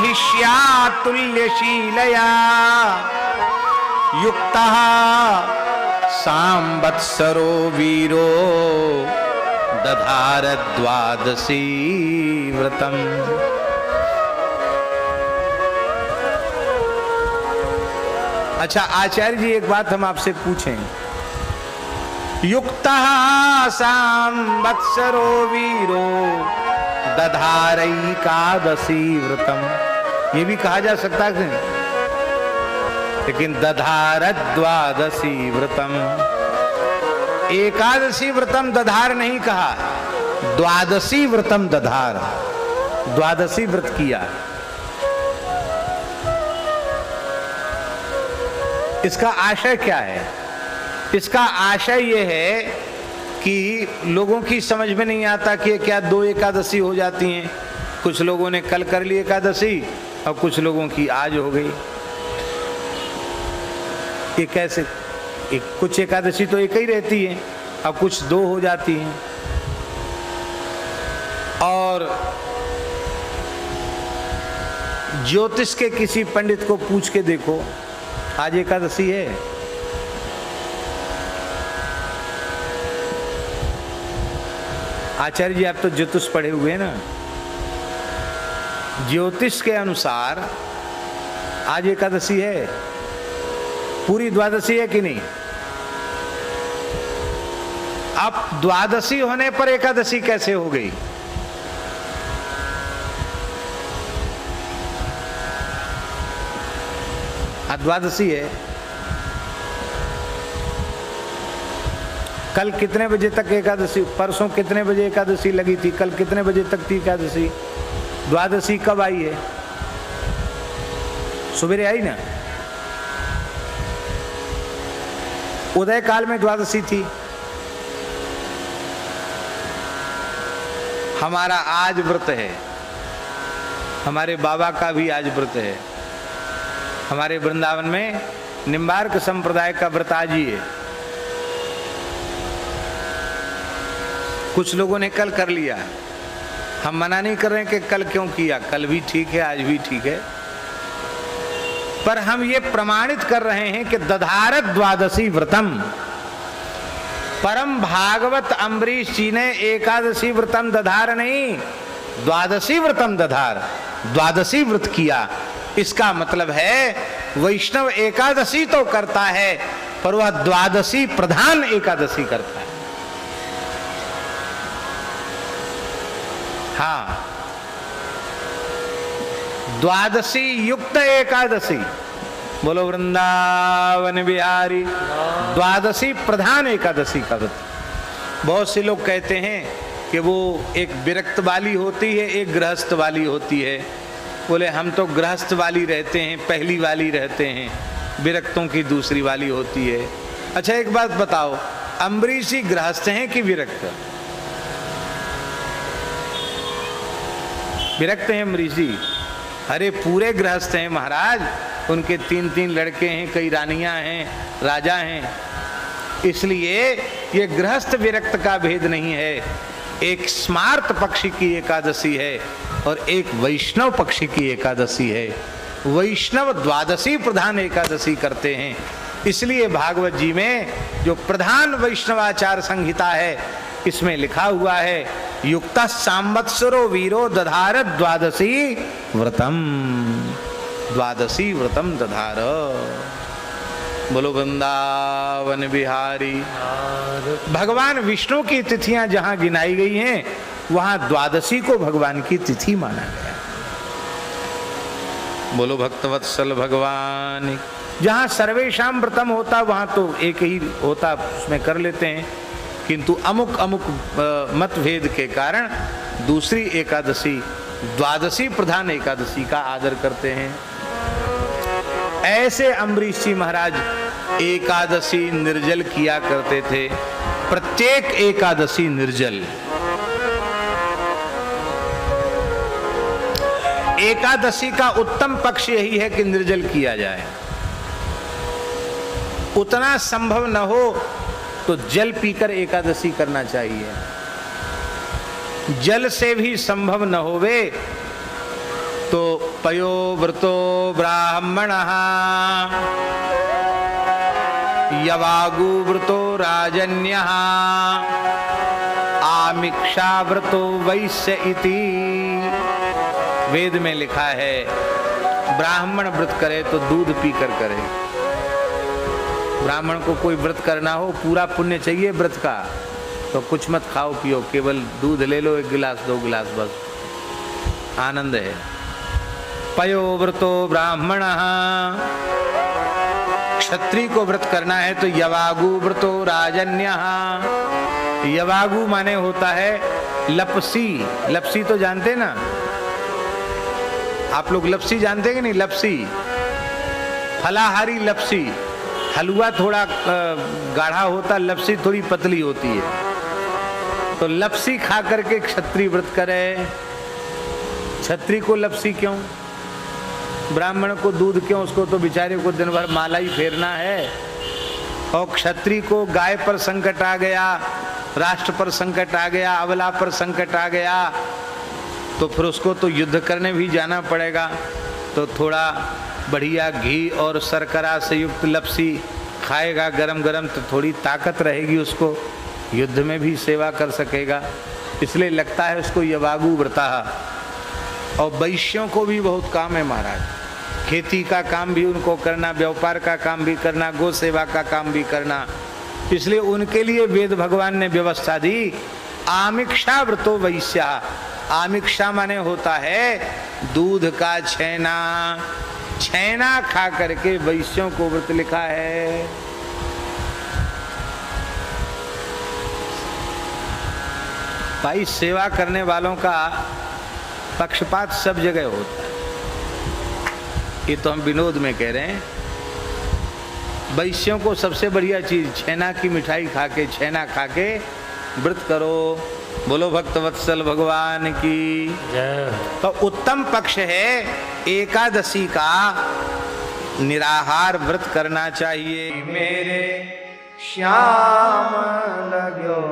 महिष्यातुल्यशीलया युक्तः सांवत्सरो वीरो दधार द्वादशी व्रतम। अच्छा आचार्य जी, एक बात हम आपसे पूछें। युक्तः सांवत्सरो वीरो दधारैकादशी व्रतम, ये भी कहा जा सकता है, लेकिन दधार द्वादशी व्रतम, एकादशी व्रतम दधार नहीं कहा, द्वादशी व्रतम दधार, द्वादशी व्रत किया। इसका आशय क्या है? इसका आशय यह है कि लोगों की समझ में नहीं आता कि क्या दो एकादशी हो जाती हैं। कुछ लोगों ने कल कर ली एकादशी और कुछ लोगों की आज हो गई। ये कैसे? कुछ एकादशी तो एक ही रहती है और कुछ दो हो जाती हैं। और ज्योतिष के किसी पंडित को पूछ के देखो, आज एकादशी है। आचार्य जी, आप तो ज्योतिष पढ़े हुए हैं ना, ज्योतिष के अनुसार आज एकादशी है, पूरी द्वादशी है कि नहीं? अब द्वादशी होने पर एकादशी कैसे हो गई? द्वादशी है। कल कितने बजे तक एकादशी, परसों कितने बजे एकादशी लगी थी, कल कितने बजे तक थी एकादशी? द्वादशी कब आई है? सुबह आई ना, उदय काल में द्वादशी थी। हमारा आज व्रत है, हमारे बाबा का भी आज व्रत है। हमारे वृंदावन में निम्बार्क संप्रदाय का व्रत आज ही है। कुछ लोगों ने कल कर लिया, हम मना नहीं कर रहे हैं कि कल क्यों किया, कल भी ठीक है, आज भी ठीक है, पर हम ये प्रमाणित कर रहे हैं कि दधार द्वादशी व्रतम, परम भागवत अम्बरीश जी ने एकादशी व्रतम दधार नहीं, द्वादशी व्रतम दधार, द्वादशी व्रत किया। इसका मतलब है वैष्णव एकादशी तो करता है पर वह द्वादशी प्रधान एकादशी करता है। हाँ, द्वादशी युक्त एकादशी, बोलो वृंदावन बिहारी, द्वादशी प्रधान एकादशी का व्रत। बहुत से लोग कहते हैं कि वो एक विरक्त वाली होती है, एक गृहस्थ वाली होती है। बोले हम तो गृहस्थ वाली रहते हैं, पहली वाली रहते हैं, विरक्तों की दूसरी वाली होती है। अच्छा एक बात बताओ, अम्बरीश जी गृहस्थ हैं कि विरक्त? विरक्त हैं अम्बरीश जी? अरे पूरे गृहस्थ हैं महाराज, उनके 3-3 लड़के हैं, कई रानियां हैं, राजा हैं। इसलिए ये गृहस्थ विरक्त का भेद नहीं है, एक स्मार्त पक्षी की एकादशी है और एक वैष्णव पक्षी की एकादशी है। वैष्णव द्वादशी प्रधान एकादशी करते हैं। इसलिए भागवत जी में जो प्रधान वैष्णवाचार संहिता है, इसमें लिखा हुआ है युक्तः सांवत्सरो वीरो दधार द्वादशी व्रतम, द्वादशी व्रतम दधार। बोलो वृंदावन बिहारी। भगवान विष्णु की तिथियां जहां गिनाई गई हैं, वहां द्वादशी को भगवान की तिथि माना गया। बोलो भक्तवत्सल भगवान। जहां सर्वेशाम व्रतम होता वहां तो एक ही होता, उसमें कर लेते हैं, किंतु अमुक अमुक मतभेद के कारण दूसरी एकादशी, द्वादशी प्रधान एकादशी का आदर करते हैं। ऐसे अम्बरीश जी महाराज एकादशी निर्जल किया करते थे, प्रत्येक एकादशी निर्जल। एकादशी का उत्तम पक्ष यही है कि निर्जल किया जाए। उतना संभव न हो तो जल पीकर एकादशी करना चाहिए। जल से भी संभव न होवे तो पयो व्रतो ब्राह्मणः यवागु व्रतो राजन्यः आमिक्षा व्रतो वैश्य इति। वेद में लिखा है ब्राह्मण व्रत करे तो दूध पीकर करे। ब्राह्मण को कोई व्रत करना हो, पूरा पुण्य चाहिए व्रत का, तो कुछ मत खाओ पियो, केवल दूध ले लो 1 गिलास 2 गिलास, बस आनंद है। पयो व्रतो ब्राह्मणः, क्षत्रिय को व्रत करना है तो यवागु व्रतो राजन्यः। यवागु माने होता है लपसी। लपसी तो जानते ना आप लोग, लपसी जानते हैं कि नहीं? लपसी फलाहारी लपसी, हलवा थोड़ा गाढ़ा होता, लपसी थोड़ी पतली होती है। तो लपसी खा करके क्षत्रिय व्रत करे। क्षत्रिय को लपसी क्यों? ब्राह्मण को दूध क्यों? उसको तो बेचारे को दिन भर माला ही फेरना है। और क्षत्रिय को गाय पर संकट आ गया, राष्ट्र पर संकट आ गया, अबला पर संकट आ गया, तो फिर उसको तो युद्ध करने भी जाना पड़ेगा। तो थोड़ा बढ़िया घी और शर्करा से युक्त लपसी खाएगा गरम गरम, तो थोड़ी ताकत रहेगी, उसको युद्ध में भी सेवा कर सकेगा। इसलिए लगता है उसको यवागु व्रता। और वैश्यों को भी बहुत काम है महाराज, खेती का काम भी उनको करना, व्यापार का काम भी करना, गौ सेवा का काम भी करना। इसलिए उनके लिए वेद भगवान ने व्यवस्था दी, आमिक्षा व्रतो वैश्या। आमिक्षा माने होता है दूध का छेना। छेना खा करके वैश्यों को व्रत लिखा है। भाई सेवा करने वालों का पक्षपात सब जगह होता है, ये तो हम विनोद में कह रहे हैं। वैश्यों को सबसे बढ़िया चीज छेना की मिठाई खा के, छेना खा के व्रत करो। बोलो भक्त वत्सल भगवान की जय। तो उत्तम पक्ष है एकादशी का निराहार व्रत करना चाहिए। मेरे श्याम लगो